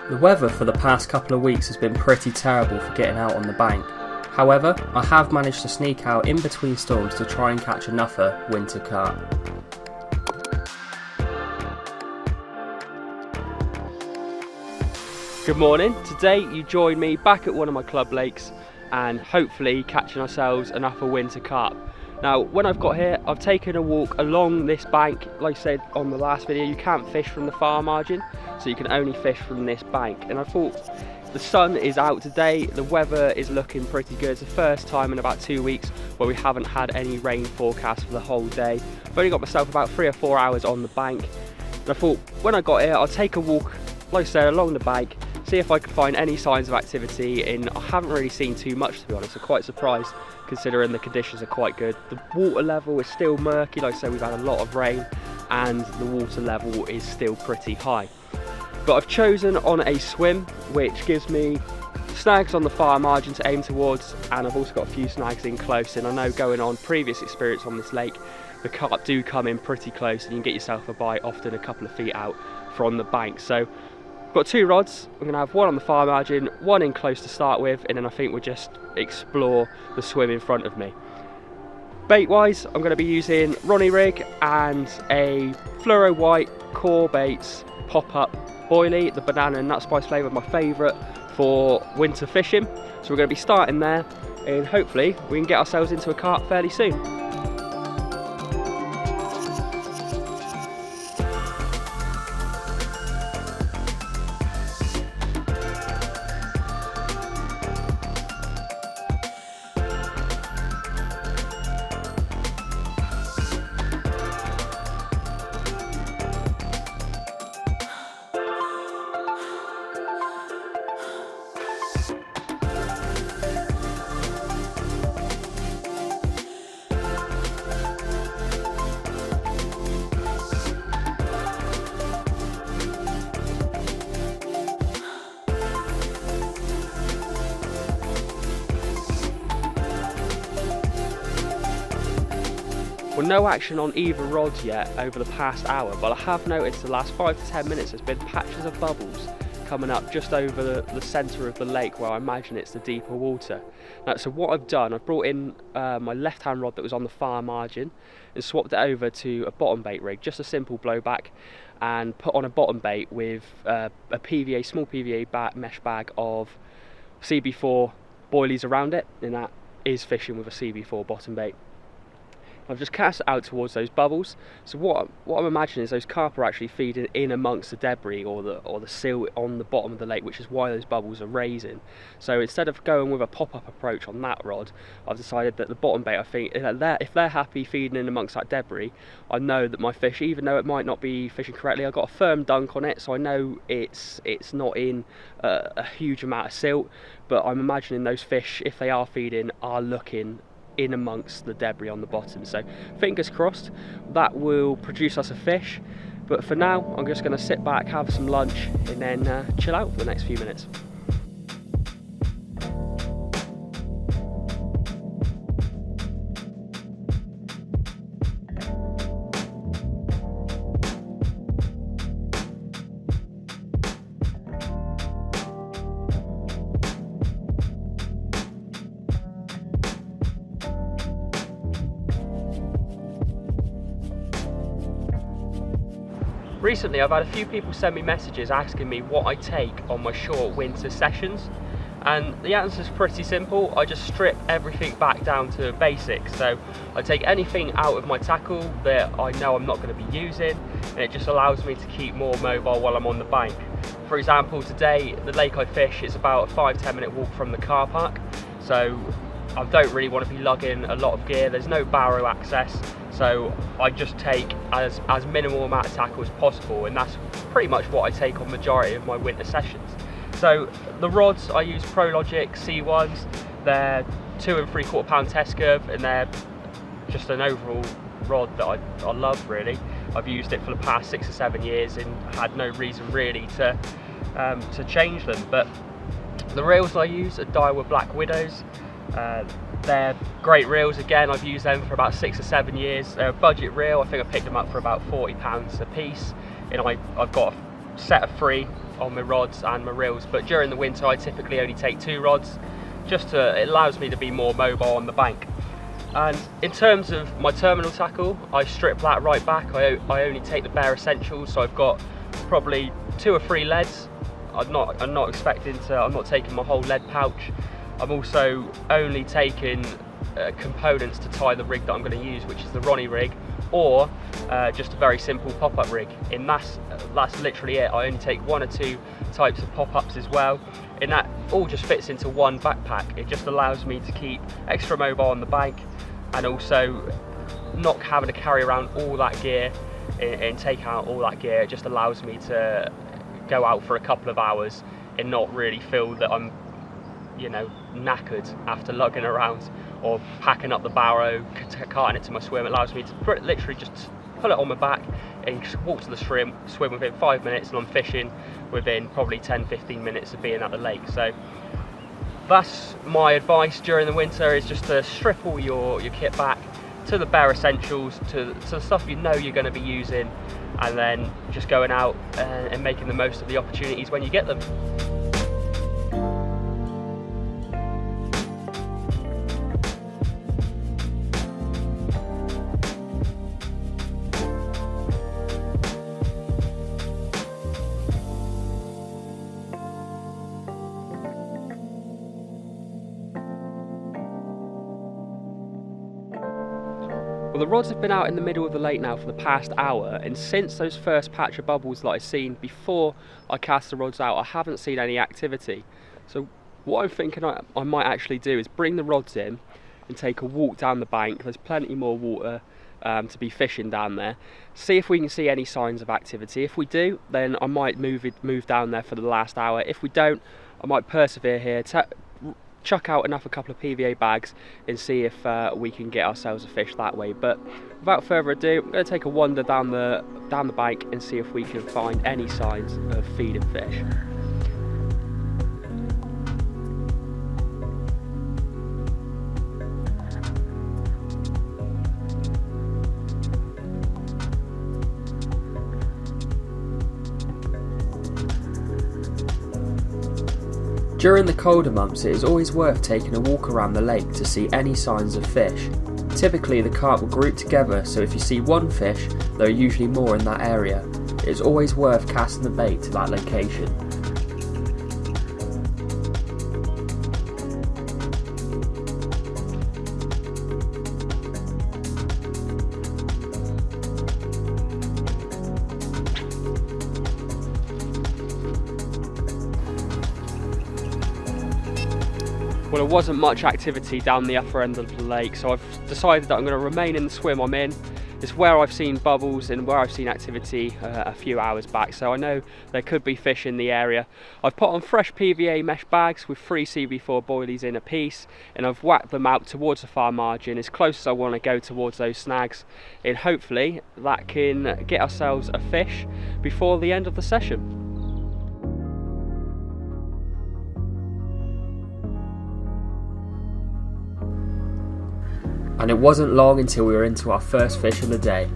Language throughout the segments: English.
The weather for the past couple of weeks has been pretty terrible for getting out on the bank. However, I have managed to sneak out in between storms to try and catch another winter carp. Good morning. Today you join me back at one of my club lakes and hopefully catching ourselves another winter carp. Now when I've got here, I've taken a walk along this bank. Like I said on the last video, you can't fish from the far margin, so you can only fish from this bank. And I thought the sun is out today, the weather is looking pretty good. It's the first time in about 2 weeks where we haven't had any rain forecast for the whole day. I've only got myself about 3 or 4 hours on the bank. And I thought when I got here, I'll take a walk, like I said, along the bank, see if I could find any signs of activity. And I haven't really seen too much, to be honest. I'm quite surprised considering the conditions are quite good. The water level is still murky. Like I said, we've had a lot of rain and the water level is still pretty high. But I've chosen on a swim, which gives me snags on the far margin to aim towards, and I've also got a few snags in close. And I know going on previous experience on this lake, the carp do come in pretty close and you can get yourself a bite often a couple of feet out from the bank. So I've got 2 rods. I'm going to have one on the far margin, one in close to start with, and then I think we'll just explore the swim in front of me. Bait wise, I'm going to be using Ronnie rig and a fluoro white core baits pop-up boilie. The banana and nut spice flavour, my favourite for winter fishing. So we're going to be starting there and hopefully we can get ourselves into a carp fairly soon. Well, no action on either rod yet over the past hour, but I have noticed the last 5 to 10 minutes there's been patches of bubbles coming up just over the centre of the lake where I imagine it's the deeper water. Now, so what I've done, I've brought in my left hand rod that was on the far margin and swapped it over to a bottom bait rig, just a simple blowback, and put on a bottom bait with a PVA, small PVA mesh bag of CB4 boilies around it, and that is fishing with a CB4 bottom bait. I've just cast it out towards those bubbles. So what I'm imagining is those carp are actually feeding in amongst the debris or the silt on the bottom of the lake, which is why those bubbles are raising. So instead of going with a pop-up approach on that rod, I've decided that the bottom bait, I think, if they're happy feeding in amongst that debris, I know that my fish, even though it might not be fishing correctly, I've got a firm dunk on it, so I know it's not in a huge amount of silt. But I'm imagining those fish, if they are feeding, are looking in amongst the debris on the bottom. So fingers crossed that will produce us a fish. But for now, I'm just going to sit back, have some lunch, and then chill out for the next few minutes. Recently I've had a few people send me messages asking me what I take on my short winter sessions, and the answer is pretty simple. I just strip everything back down to basics. So I take anything out of my tackle that I know I'm not going to be using, and it just allows me to keep more mobile while I'm on the bank. For example, today the lake I fish is about a 5-10 minute walk from the car park, so I don't really want to be lugging a lot of gear. There's no barrow access, so I just take as minimal amount of tackle as possible, and that's pretty much what I take on majority of my winter sessions. So the rods, I use ProLogic C1s. They're 2 3/4 pound test curve, and they're just an overall rod that I love really. I've used it for the past 6 or 7 years and had no reason really to change them. But the reels I use are Daiwa Black Widows. They're great reels. Again, I've used them for about 6 or 7 years. They're a budget reel. I think I picked them up for about £40 a piece, and I've got a set of 3 on my rods and my reels, but during the winter I typically only take 2 rods, it allows me to be more mobile on the bank. And in terms of my terminal tackle, I strip that right back. I only take the bare essentials, so I've got probably 2 or 3 leads. I'm not taking my whole lead pouch. I'm also only taking components to tie the rig that I'm going to use, which is the Ronnie rig, or just a very simple pop-up rig. And that's literally it. I only take 1 or 2 types of pop-ups as well, and that all just fits into one backpack. It just allows me to keep extra mobile on the bank, and also not having to carry around all that gear and take out all that gear. It just allows me to go out for a couple of hours and not really feel that I'm, you know, knackered after lugging around or packing up the barrow, carting it to my swim. It allows me to literally just pull it on my back and just walk to the swim within 5 minutes, and I'm fishing within probably 10-15 minutes of being at the lake. So that's my advice during the winter, is just to strip all your kit back to the bare essentials, to the stuff you know you're going to be using, and then just going out and making the most of the opportunities when you get them. Well, the rods have been out in the middle of the lake now for the past hour, and since those first patch of bubbles that I seen before I cast the rods out, I haven't seen any activity. So what I'm thinking I might actually do is bring the rods in and take a walk down the bank. There's plenty more water to be fishing down there. See if we can see any signs of activity. If we do, then I might move down there for the last hour. If we don't, I might persevere here, chuck out a couple of PVA bags and see if we can get ourselves a fish that way. But without further ado, I'm going to take a wander down the bank and see if we can find any signs of feeding fish. During the colder months, it is always worth taking a walk around the lake to see any signs of fish. Typically the carp will group together, so if you see one fish, there are usually more in that area. It is always worth casting the bait to that location. Well, there wasn't much activity down the upper end of the lake, so I've decided that I'm going to remain in the swim I'm in. It's where I've seen bubbles and where I've seen activity a few hours back, so I know there could be fish in the area. I've put on fresh PVA mesh bags with 3 CB4 boilies in a piece, and I've whacked them out towards the far margin as close as I want to go towards those snags, and hopefully that can get ourselves a fish before the end of the session. And it wasn't long until we were into our first fish of the day.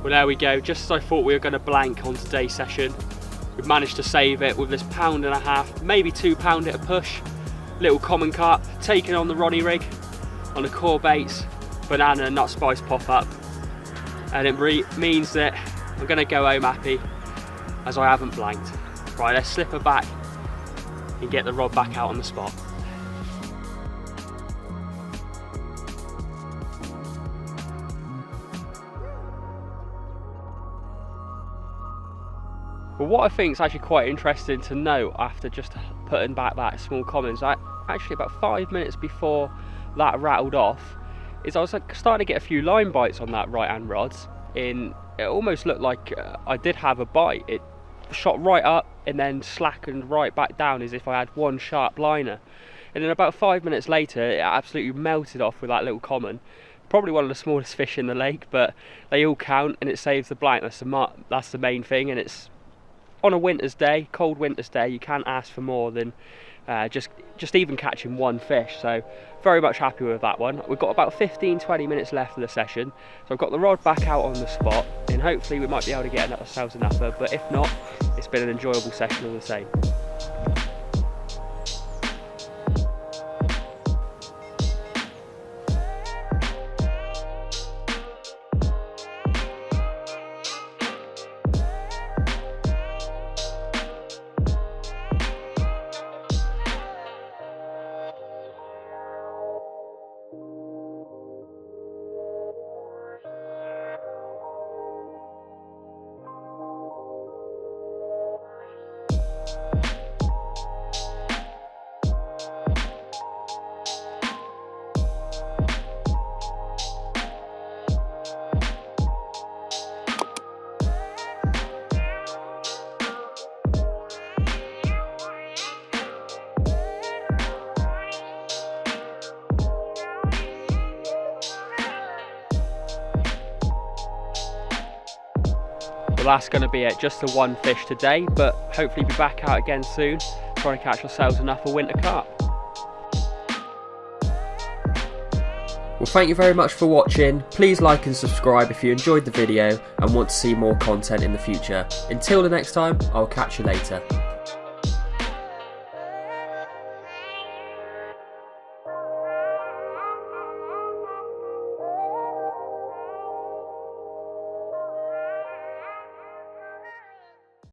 Well, there we go, just as I thought we were going to blank on today's session, we've managed to save it with this £1.5, maybe £2 at a push. Little common carp, taken on the Ronnie rig, on a core baits, banana and nut spice pop up. And it means that I'm going to go home happy, as I haven't blanked. Right, let's slip her back and get the rod back out on the spot. But what I think is actually quite interesting to note after just putting back that small comment is that actually about 5 minutes before that rattled off, is I was starting to get a few line bites on that right hand rod. It almost looked like I did have a bite. It shot right up and then slackened right back down as if I had one sharp liner. And then about 5 minutes later, it absolutely melted off with that little common. Probably one of the smallest fish in the lake, but they all count and it saves the blank. That's the main thing. And it's on a winter's day, cold winter's day, you can't ask for more than just even catching one fish. So very much happy with that one. We've got about 15-20 minutes left of the session, so I've got the rod back out on the spot, and hopefully we might be able to get ourselves an upper, but if not, it's been an enjoyable session all the same. Well, that's going to be it, just the one fish today, but hopefully be back out again soon, trying to catch ourselves another winter carp. Well, thank you very much for watching. Please like and subscribe if you enjoyed the video and want to see more content in the future. Until the next time, I'll catch you later.